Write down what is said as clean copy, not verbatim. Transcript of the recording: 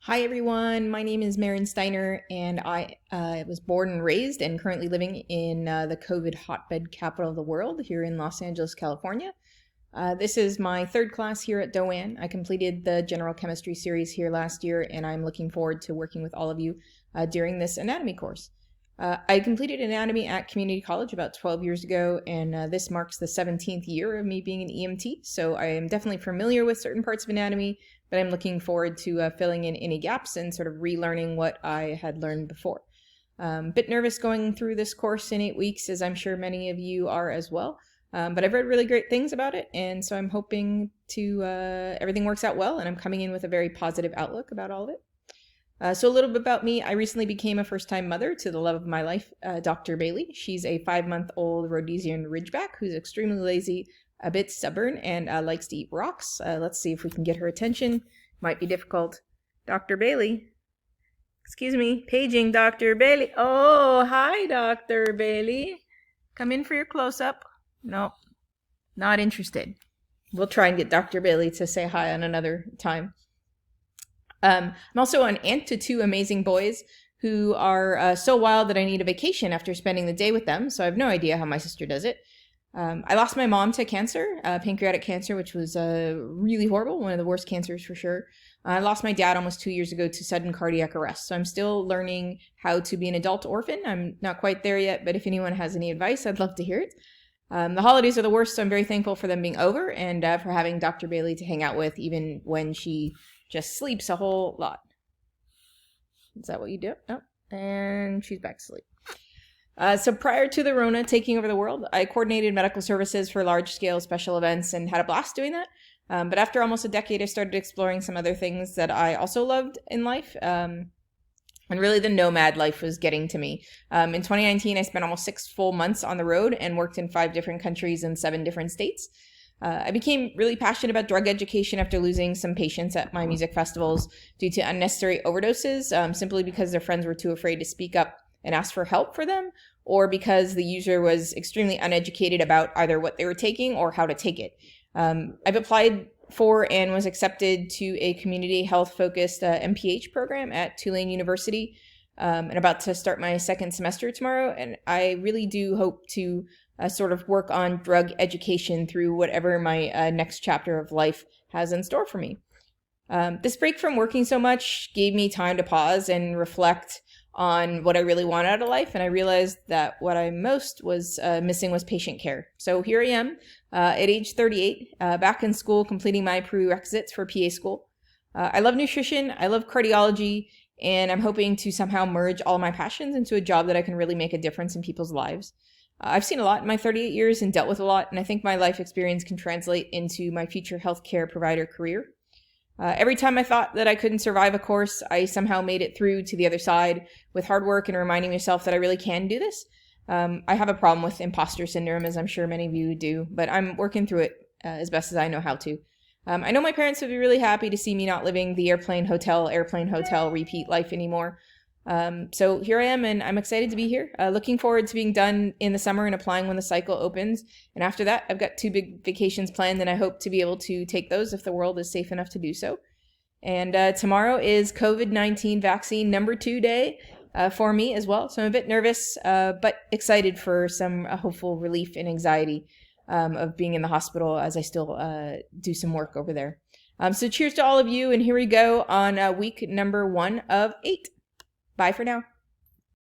Hi everyone, my name is Marin Steiner, and I was born and raised and currently living in the COVID hotbed capital of the world here in Los Angeles, California. This is my third class here at DOAN. I completed the general chemistry series here last year, and I'm looking forward to working with all of you during this anatomy course. I completed anatomy at community college about 12 years ago, and this marks the 17th year of me being an EMT, so I am definitely familiar with certain parts of anatomy, but I'm looking forward to filling in any gaps and sort of relearning what I had learned before. Bit nervous going through this course in 8 weeks, as I'm sure many of you are as well. But I've read really great things about it, and so I'm hoping to everything works out well, and I'm coming in with a very positive outlook about all of it. So a little bit about me. I recently became a first-time mother to the love of my life, Dr. Bailey. She's a 5-month-old Rhodesian Ridgeback who's extremely lazy, a bit stubborn, and likes to eat rocks. Let's see if we can get her attention. Might be difficult. Dr. Bailey. Excuse me. Paging Dr. Bailey. Oh, hi, Dr. Bailey. Come in for your close-up. No, not interested. We'll try and get Dr. Bailey to say hi on another time. I'm also an aunt to 2 amazing boys who are so wild that I need a vacation after spending the day with them, so I have no idea how my sister does it. I lost my mom to cancer, pancreatic cancer, which was really horrible, one of the worst cancers for sure. I lost my dad almost 2 years ago to sudden cardiac arrest, so I'm still learning how to be an adult orphan. I'm not quite there yet, but if anyone has any advice, I'd love to hear it. The holidays are the worst, so I'm very thankful for them being over and for having Dr. Bailey to hang out with, even when she just sleeps a whole lot. Is that what you do? Oh, and she's back to sleep. So prior to the Rona taking over the world, I coordinated medical services for large-scale special events and had a blast doing that. But after almost a decade, I started exploring some other things that I also loved in life. And really the nomad life was getting to me. In 2019, I spent almost 6 full months on the road and worked in 5 different countries and 7 different states. I became really passionate about drug education after losing some patients at my music festivals due to unnecessary overdoses, simply because their friends were too afraid to speak up and ask for help for them, or because the user was extremely uneducated about either what they were taking or how to take it. I've applied for and was accepted to a community health-focused MPH program at Tulane University, and about to start my 2nd semester tomorrow, and I really do hope to sort of work on drug education through whatever my next chapter of life has in store for me. This break from working so much gave me time to pause and reflect on what I really want out of life, and I realized that what I most was missing was patient care. So here I am at age 38, back in school, completing my prerequisites for PA school. I love nutrition, I love cardiology, and I'm hoping to somehow merge all my passions into a job that I can really make a difference in people's lives. I've seen a lot in my 38 years and dealt with a lot, and I think my life experience can translate into my future healthcare provider career. Every time I thought that I couldn't survive a course, I somehow made it through to the other side with hard work and reminding myself that I really can do this. I have a problem with imposter syndrome, as I'm sure many of you do, but I'm working through it as best as I know how to. I know my parents would be really happy to see me not living the airplane hotel, repeat life anymore. So here I am, and I'm excited to be here. Looking forward to being done in the summer and applying when the cycle opens. And after that, I've got 2 big vacations planned, and I hope to be able to take those if the world is safe enough to do so. And tomorrow is COVID-19 vaccine number 2 day for me as well. So I'm a bit nervous, but excited for some hopeful relief and anxiety of being in the hospital as I still do some work over there. So cheers to all of you, and here we go on week number 1 of 8. Bye for now.